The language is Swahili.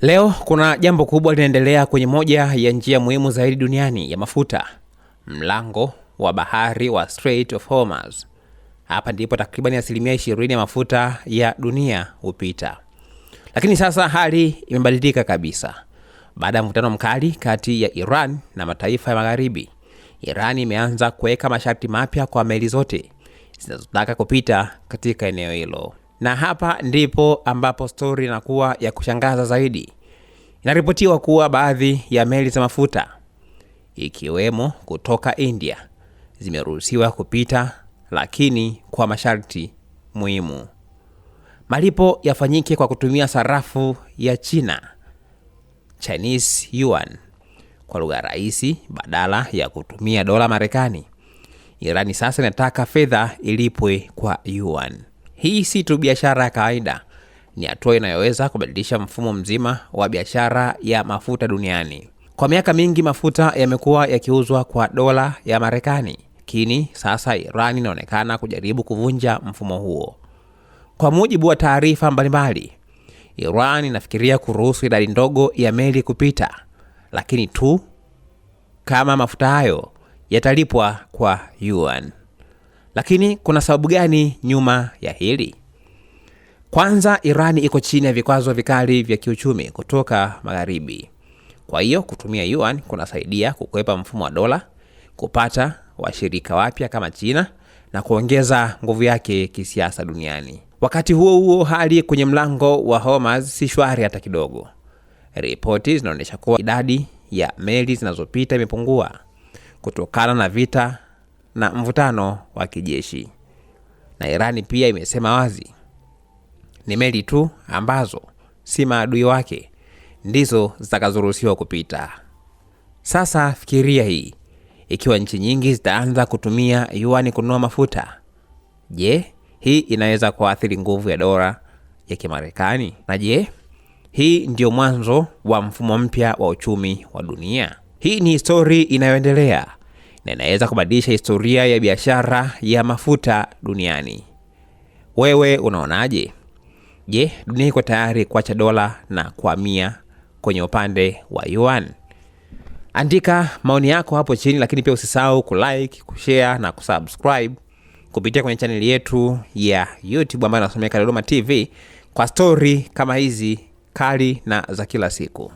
Leo kuna jambo kubwa linaendelea kwenye moja ya njia muhimu zaidi duniani ya mafuta, mlango wa bahari wa Strait of Hormuz. Hapa ndipo takriban 20% ya mafuta ya dunia hupita. Lakini sasa hali imebadilika kabisa. Baada ya mvutano mkali kati ya Iran na mataifa ya magharibi, Iran imeanza kuweka masharti mapya kwa meli zote zinazotaka kupita katika eneo hilo. Na hapa ndipo ambapo story inakuwa ya kushangaza zaidi. Inaripotiwa kuwa baadhi ya meli za mafuta, ikiwemo kutoka India, zimeruhusiwa kupita, lakini kwa masharti muhimu. Malipo yafanyike kwa kutumia sarafu ya China, Chinese yuan, kwa lugha rahisi, badala ya kutumia dola Marekani. Irani sasa inataka fedha ilipwe kwa yuan. Hii si tu biashara ya kawaida, ni hatua inayoweza kubadilisha mfumo mzima wa biashara ya mafuta duniani. Kwa miaka mingi mafuta yamekuwa yakiuzwa kwa dola ya Marekani, lakini sasa Iran inaonekana kujaribu kuvunja mfumo huo. Kwa mujibu wa taarifa mbalimbali, Iran inafikiria kuruhusu idadi ndogo ya meli kupita, lakini tu kama mafuta hayo yatalipwa kwa yuan. Lakini kuna sababu gani nyuma ya hili? Kwanza, Iran iko chini ya vikwazo vikali vya kiuchumi kutoka magharibi. Kwa hiyo kutumia yuan kunasaidia kukwepa mfumo wa dola, kupata washirika wapya kama China na kuongeza nguvu yake kisiasa duniani. Wakati huo huo, hali kwenye mlango wa Hormuz si shwari hata kidogo. Ripoti zinaonyesha kuwa idadi ya meli zinazopita imepungua kutokana na vita na mvutano wa kijeshi. Na Irani pia imesema wazi, ni meli tu ambazo si maadui wake ndizo zitakazoruhusiwa kupita. Sasa fikiria hii, ikiwa nchi nyingi zitaanza kutumia yuani kununua mafuta, je, hii inaweza kuathiri nguvu ya dola ya Kimarekani? Na je, hii ndio mwanzo wa mfumo mpya wa uchumi wa dunia? Hii ni histori inayoendelea na inaweza kubadilisha historia ya biashara ya mafuta duniani. Wewe unaonaje? Je, dunia iko tayari kuacha dola na kuhamia kwenye upande wa yuan? Andika maoni yako hapo chini, lakini pia usisahau kulike, kushare na kusubscribe kupitia kwenye channel yetu ya YouTube ambayo inasomeka Dodoma TV kwa story kama hizi kali na za kila siku.